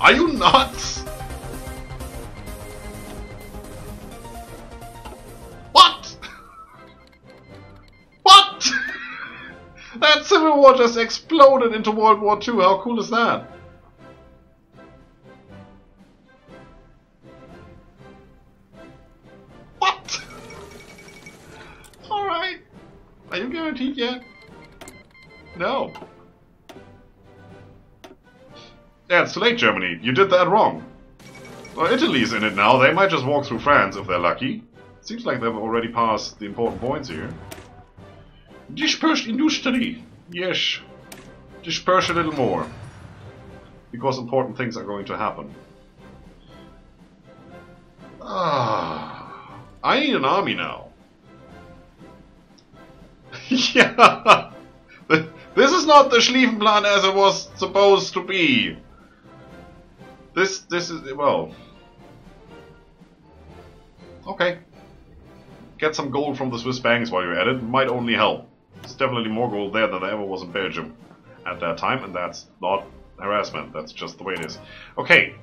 Are you nuts? What? What? That Civil War just exploded into World War II. How cool is that? What? Alright. Are you guaranteed yet? No. Yeah, it's too late, Germany. You did that wrong. Well, Italy's in it now. They might just walk through France if they're lucky. Seems like they've already passed the important points here. Disperse industry. Yes. Disperse a little more. Because important things are going to happen. I need an army now. Yeah. This is not the Schlieffenplan as it was supposed to be. This is, well... Okay. Get some gold from the Swiss banks while you're at it. Might only help. There's definitely more gold there than there ever was in Belgium at that time, and that's not harassment. That's just the way it is. Okay,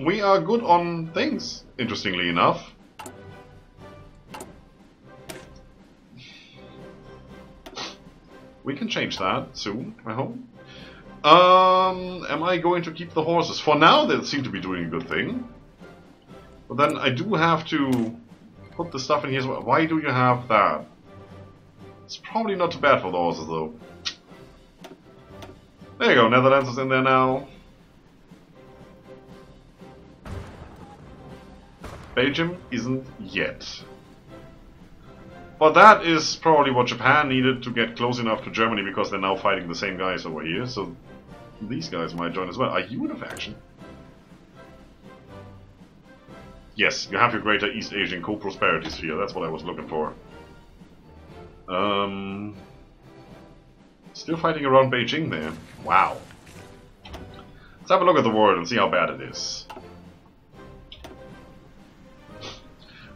we are good on things, interestingly enough. We can change that soon, I hope. Am I going to keep the horses? For now, they seem to be doing a good thing. But then I do have to put the stuff in here as well. Why do you have that? It's probably not too bad for the horses, though. There you go, Netherlands is in there now. Belgium isn't yet. But that is probably what Japan needed to get close enough to Germany, because they're now fighting the same guys over here, so these guys might join as well. Are you in a faction? Yes, you have your Greater East Asian Co-Prosperity Sphere, that's what I was looking for. Still fighting around Beijing there. Wow. Let's have a look at the world and see how bad it is.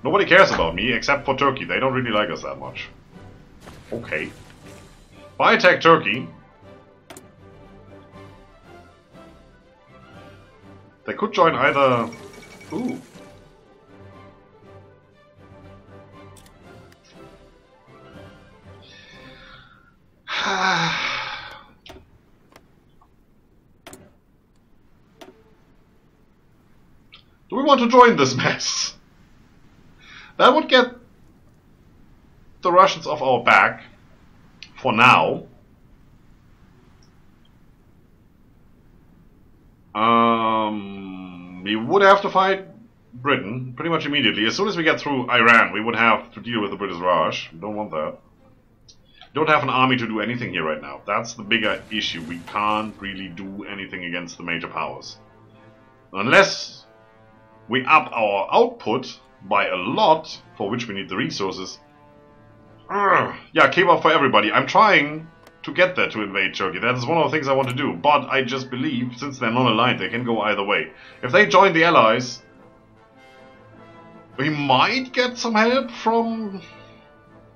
Nobody cares about me except for Turkey. They don't really like us that much. Okay. Biotech Turkey. They could join either... Ooh. Do we want to join this mess? That would get the Russians off our back, for now. We would have to fight Britain pretty much immediately. As soon as we get through Iran, we would have to deal with the British Raj. We don't want that. We don't have an army to do anything here right now. That's the bigger issue. We can't really do anything against the major powers. Unless we up our output by a lot, for which we need the resources. Yeah, K-pop for everybody. I'm trying to get there to invade Turkey. That is one of the things I want to do. But I just believe, since they're non-aligned, they can go either way. If they join the Allies, we might get some help from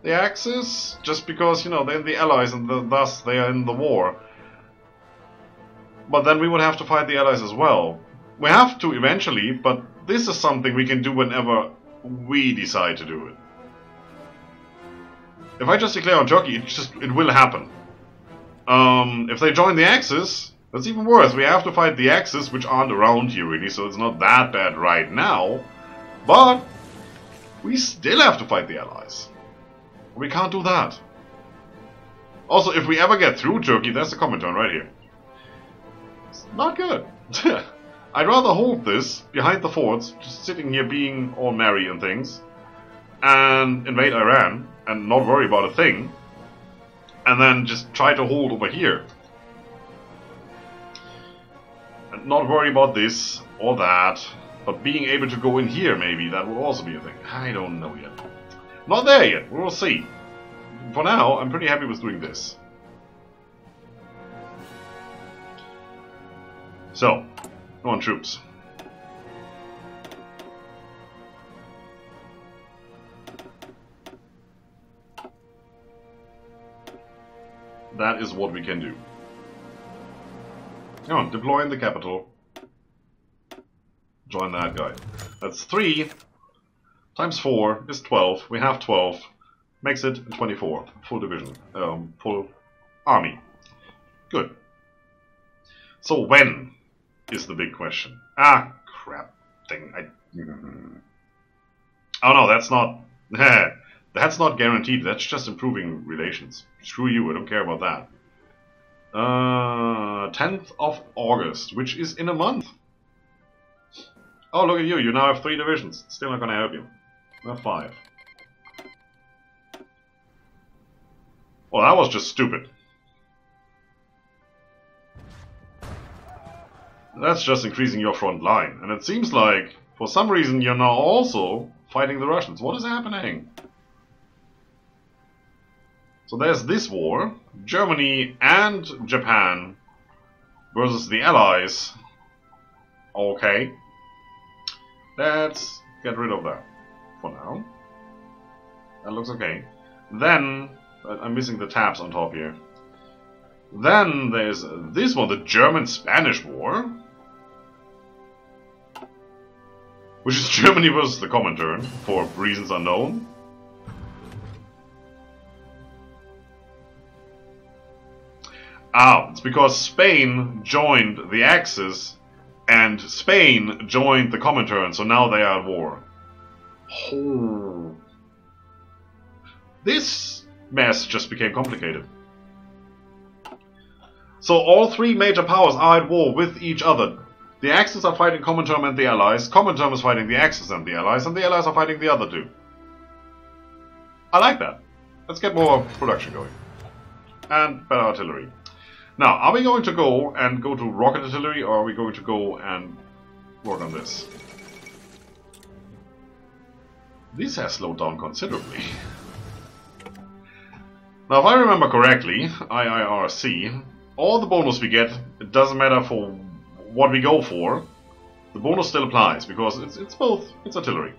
the Axis, just because, you know, they're the Allies and thus they are in the war. But then we would have to fight the Allies as well. We have to eventually, but this is something we can do whenever we decide to do it. If I just declare on Turkey, it will happen. If they join the Axis, that's even worse. We have to fight the Axis, which aren't around here really, so it's not that bad right now. But we still have to fight the Allies. We can't do that. Also, if we ever get through Turkey, there's the Comintern right here. It's not good. I'd rather hold this behind the forts, just sitting here being all merry and things, and invade Iran, and not worry about a thing, and then just try to hold over here. And not worry about this or that, but being able to go in here maybe, that will also be a thing. I don't know yet. Not there yet, we'll see. For now, I'm pretty happy with doing this. So, go on troops. That is what we can do. Come on, deploy in the capital. join that guy. That's 3 times 4 is 12. We have 12. Makes it 24. Full division. Full army. Good. So when is the big question? Ah, crap. Thing. Oh no, that's not... that's not guaranteed. That's just improving relations. Screw you, I don't care about that. 10th of August, which is in a month. Oh, look at you. You now have 3 divisions. Still not gonna help you. You have 5. Well, that was just stupid. That's just increasing your front line. And it seems like, for some reason, you're now also fighting the Russians. What is happening? So there's this war. Germany and Japan versus the Allies. Okay. Let's get rid of that for now. That looks okay. Then, I'm missing the tabs on top here. Then there's this one, the German-Spanish War. Which is Germany versus the Comintern, for reasons unknown. Ah, it's because Spain joined the Axis and Spain joined the Comintern, so now they are at war. Oh. This mess just became complicated. So all 3 major powers are at war with each other. The Axis are fighting Comintern and the Allies, Comintern is fighting the Axis and the Allies are fighting the other 2. I like that. Let's get more production going. And better artillery. Now, are we going to go to rocket artillery, or are we going to go and work on this? This has slowed down considerably. Now, if I remember correctly, IIRC, all the bonus we get, it doesn't matter for what we go for, the bonus still applies, because it's both, it's artillery.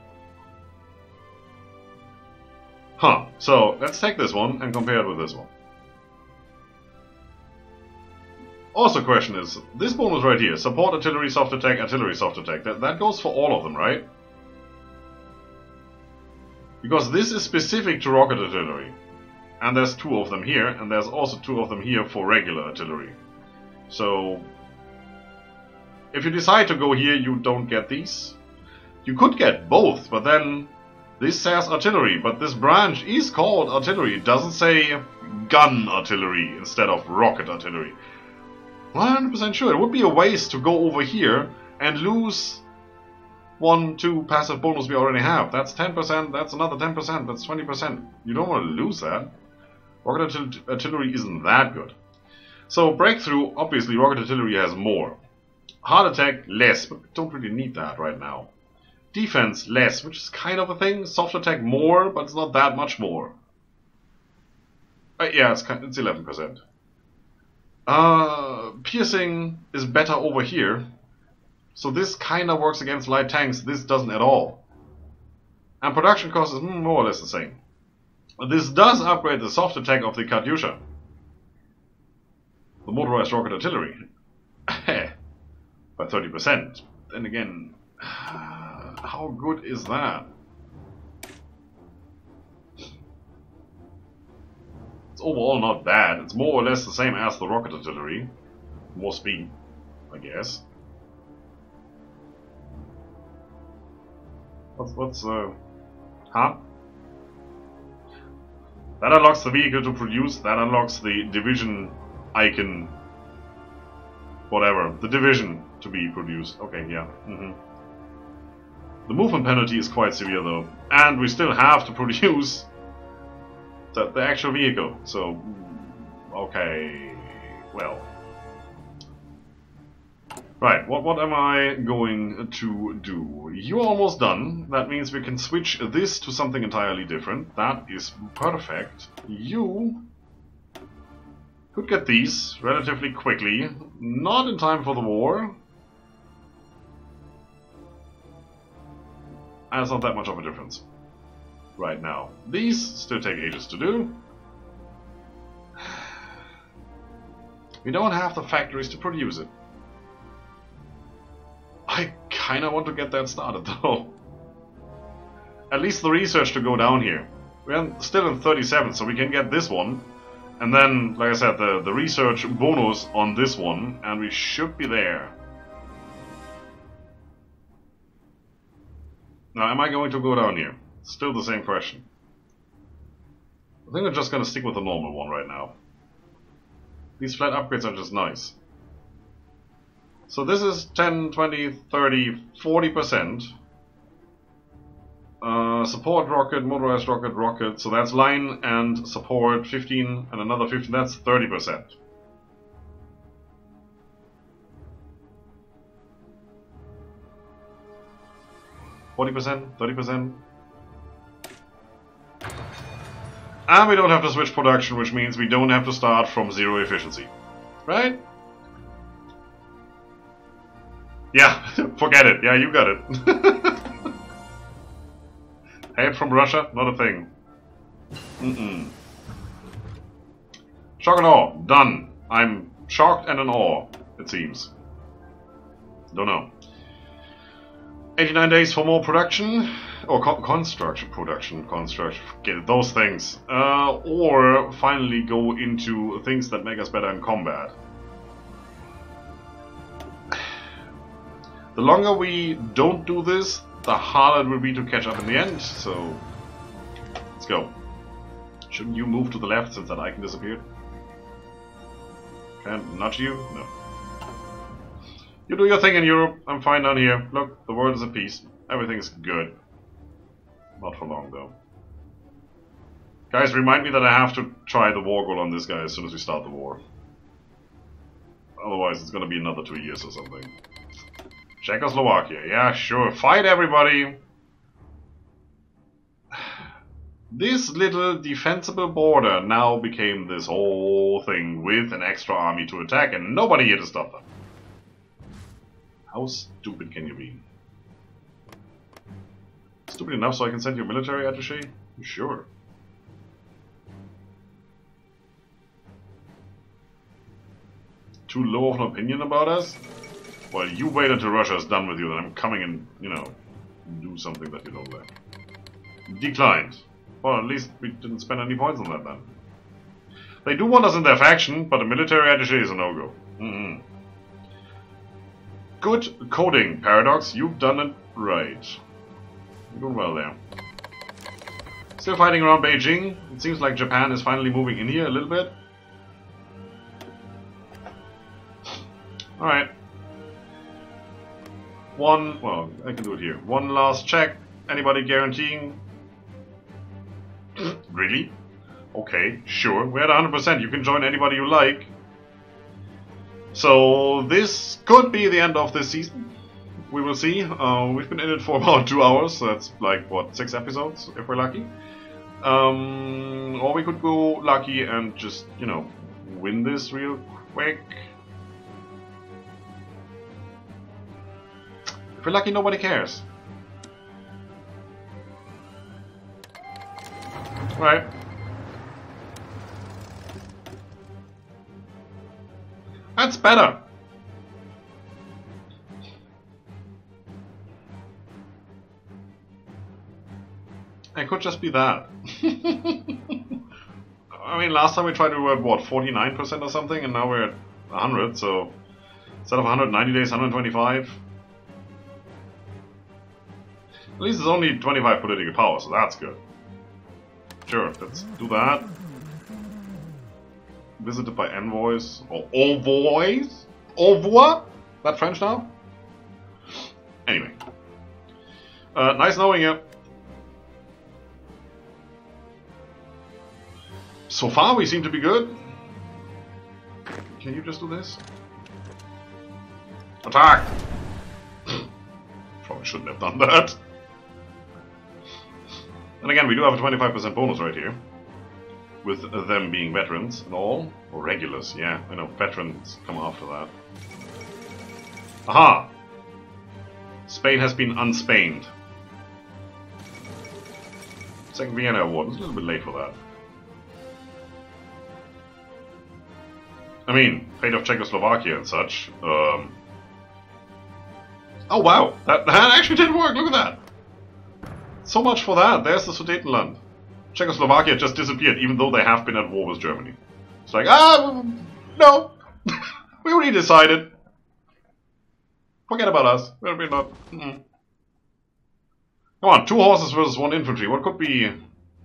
Huh, so let's take this one and compare it with this one. Also, question is, this bonus right here, support artillery, soft attack, that goes for all of them, right? Because this is specific to rocket artillery. And there's 2 of them here, and there's also 2 of them here for regular artillery. So, if you decide to go here, you don't get these. You could get both, but then this says artillery, but this branch is called artillery. It doesn't say gun artillery instead of rocket artillery. 100% sure. It would be a waste to go over here and lose 1, 2 passive bonus we already have. That's 10%, that's another 10%, that's 20%. You don't want to lose that. Rocket artillery isn't that good. So breakthrough, obviously rocket artillery has more. Hard attack, less, but we don't really need that right now. Defense, less, which is kind of a thing. Soft attack, more, but it's not that much more. Yeah, it's 11%. Piercing is better over here. So this kinda works against light tanks, this doesn't at all. And production cost is more or less the same. This does upgrade the soft attack of the Katyusha. The motorized rocket artillery. By 30%. Then again, how good is that? It's overall not bad. It's more or less the same as the rocket artillery. More speed, I guess. Huh? That unlocks the vehicle to produce, that unlocks the division icon, whatever, the division to be produced. Okay, yeah. The movement penalty is quite severe though, and we still have to produce the actual vehicle, so, okay, well. Right, what am I going to do? You're almost done. That means we can switch this to something entirely different. That is perfect. You could get these relatively quickly. Not in time for the war. And it's not that much of a difference right now. These still take ages to do. We don't have the factories to produce it. I kinda want to get that started though. At least the research to go down here. We're still in 37, so we can get this one. And then, like I said, the research bonus on this one, and we should be there. Now, am I going to go down here? Still the same question. I think I'm just gonna stick with the normal one right now. These flat upgrades are just nice. So this is 10, 20, 30, 40%. Support rocket, motorized rocket, rocket. So that's line and support 15 and another 15. That's 30%. %, 30%. And we don't have to switch production, which means we don't have to start from 0 efficiency. Right? Yeah, forget it. Yeah, you got it. Help from Russia? Not a thing. Shock and awe. Done. I'm shocked and in awe, it seems. Don't know. 89 days for more production. Or construction, forget it, those things. Or finally go into things that make us better in combat. The longer we don't do this, the harder it will be to catch up in the end, so let's go. Shouldn't you move to the left since that icon disappeared? Can't nudge you? No. You do your thing in Europe, I'm fine down here. Look, the world is at peace. Everything's good. Not for long though. Guys, remind me that I have to try the war goal on this guy as soon as we start the war. Otherwise it's gonna be another 2 years or something. Czechoslovakia, yeah, sure. Fight everybody! This little defensible border now became this whole thing with an extra army to attack and nobody here to stop them. How stupid can you be? Stupid enough so I can send you a military attaché? Sure. Too low of an opinion about us? Well, you wait until Russia is done with you, then I'm coming and, you know, do something that you don't like. Declined. Well, at least we didn't spend any points on that then. They do want us in their faction, but a military attaché is a no-go. Good coding, Paradox. You've done it right. You're doing well there. Still fighting around Beijing. It seems like Japan is finally moving in here a little bit. Alright. Well, I can do it here. One last check. Anybody guaranteeing? Really? Okay, sure. We're at 100%. You can join anybody you like. So this could be the end of this season. We will see. We've been in it for about 2 hours. So that's like, what, 6 episodes, if we're lucky. Or we could go lucky and just, you know, win this real quick. If we're lucky, nobody cares. Right. That's better. It could just be that. I mean, last time we tried, we were at, what, 49% or something, and now we're at 100, so instead of 190 days, 125. At least it's only 25 political power, so that's good. Sure, let's do that. Visited by envoys, or envoys? Envoy? That French now? Anyway. Nice knowing you. So far we seem to be good. Can you just do this? Attack! Probably shouldn't have done that. And again, we do have a 25% bonus right here. With them being veterans and all. Or regulars, yeah. I know, veterans come after that. Aha! Spain has been unspained. Second Vienna Award. It's a little bit late for that. I mean, fate of Czechoslovakia and such. Oh wow, that actually did work, look at that. So much for that, there's the Sudetenland. Czechoslovakia just disappeared, even though they have been at war with Germany. It's like, no, we already decided. Forget about us, we're not. Come on, 2 horses versus 1 infantry, what could be,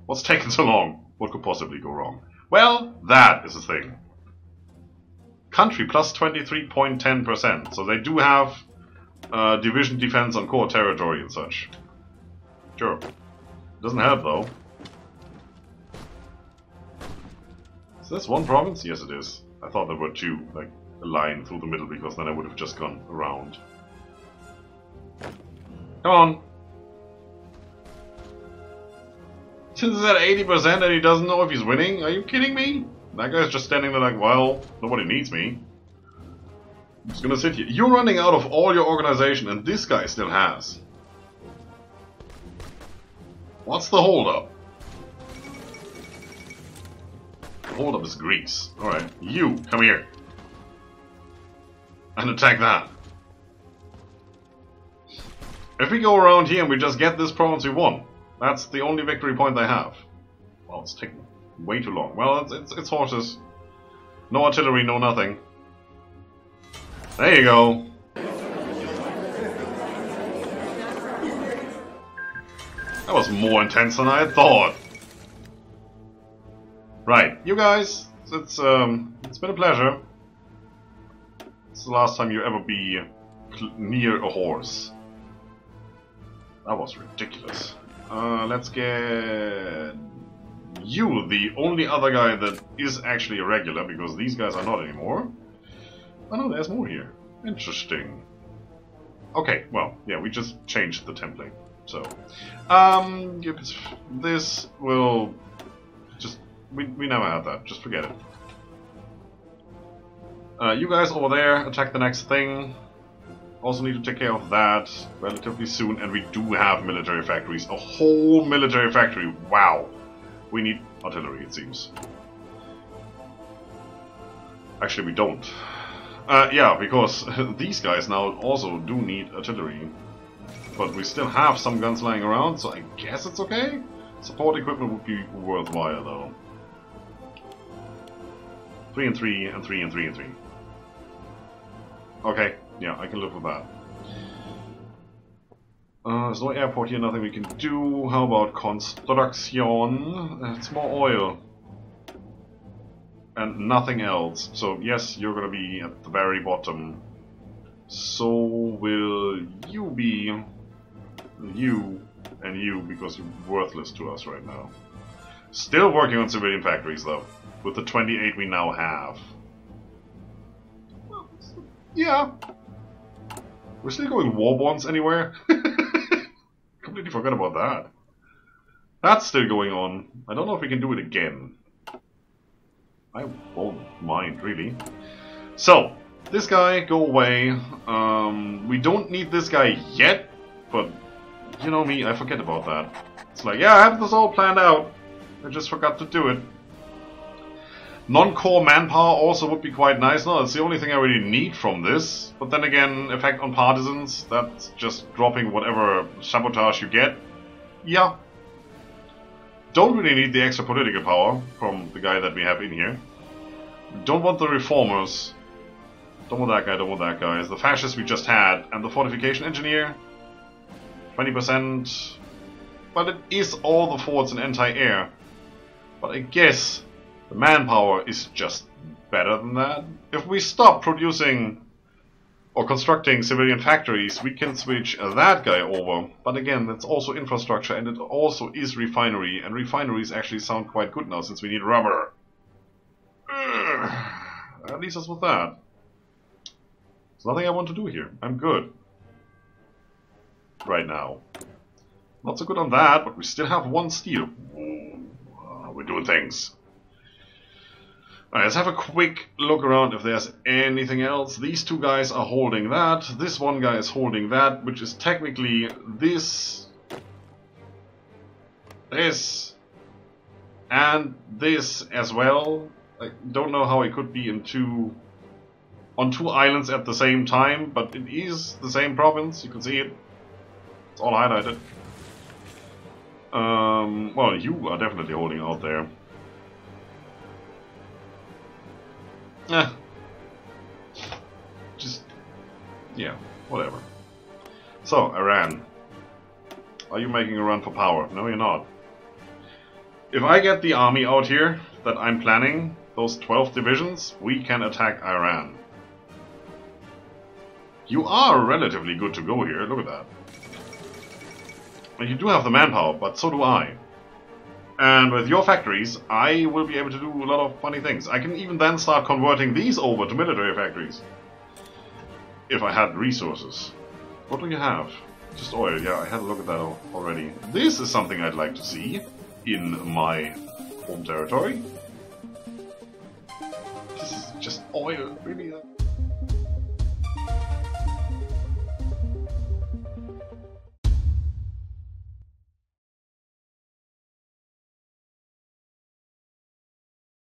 what's taking so long? What could possibly go wrong? Well, that is the thing. Country plus 23.10%, so they do have division defense on core territory and such. Sure. Doesn't help though. Is this 1 province? Yes it is. I thought there were 2, like a line through the middle, because then I would have just gone around. Come on! Since it's at 80% and he doesn't know if he's winning? Are you kidding me? That guy's just standing there like, well, nobody needs me. I'm just gonna sit here. You're running out of all your organization and this guy still has. What's the holdup? The holdup is Greece. Alright, you, come here. And attack that. If we go around here and we just get this province, we won. That's the only victory point they have. Well, it's taking way too long. Well, it's horses. No artillery, no nothing. There you go. That was more intense than I had thought. Right, you guys, it's been a pleasure. It's the last time you ever be near a horse. That was ridiculous. Let's get you, the only other guy that is actually a regular, because these guys are not anymore. Oh no, there's more here. Interesting. Okay, well, yeah, we just changed the template. So, this will just, we never had that, just forget it. You guys over there, attack the next thing. Also need to take care of that relatively soon, and we do have military factories. A whole military factory, wow. We need artillery, it seems. Actually, we don't. Yeah, because these guys now also do need artillery. But we still have some guns lying around, so I guess it's okay? Support equipment would be worthwhile, though. 3 and 3 and 3 and 3 and 3. Okay, yeah, I can live with that. There's no airport here, nothing we can do. How about construction? It's more oil. And nothing else. So yes, you're gonna be at the very bottom. So will you be. You and you, because you're worthless to us right now. Still working on civilian factories though, with the 28 we now have. Well, yeah. We're still going war bonds anywhere? Completely forgot about that. That's still going on. I don't know if we can do it again. I won't mind, really. So, this guy, go away. We don't need this guy yet, but you know me, I forget about that. It's like, yeah, I have this all planned out. I just forgot to do it. Non-core manpower also would be quite nice. No, that's the only thing I really need from this. But then again, effect on partisans, that's just dropping whatever sabotage you get. Yeah. Don't really need the extra political power from the guy that we have in here. Don't want the reformers. Don't want that guy, don't want that guy. It's the fascists we just had. And the fortification engineer. 20%. But it is all the forts and anti-air. But I guess the manpower is just better than that. If we stop producing or constructing civilian factories, we can switch that guy over. But again, that's also infrastructure, and it also is refinery, and refineries actually sound quite good now since we need rubber. That leaves us with that. There's nothing I want to do here. I'm good. Right now. Not so good on that, but we still have 1 steel. We're doing things. Alright, let's have a quick look around if there's anything else. These 2 guys are holding that. This one guy is holding that, which is technically this, and this as well. I don't know how it could be in 2 on 2 islands at the same time, but it is the same province, you can see it. It's all highlighted. Well, you are definitely holding out there. Just, yeah, whatever. So, Iran. Are you making a run for power? No, you're not. If I get the army out here that I'm planning, those 12 divisions, we can attack Iran. You are relatively good to go here, look at that. And you do have the manpower, but so do I. And with your factories, I will be able to do a lot of funny things. I can even then start converting these over to military factories. If I had resources. What do you have? Just oil, yeah, I had a look at that already. This is something I'd like to see in my home territory. This is just oil, really.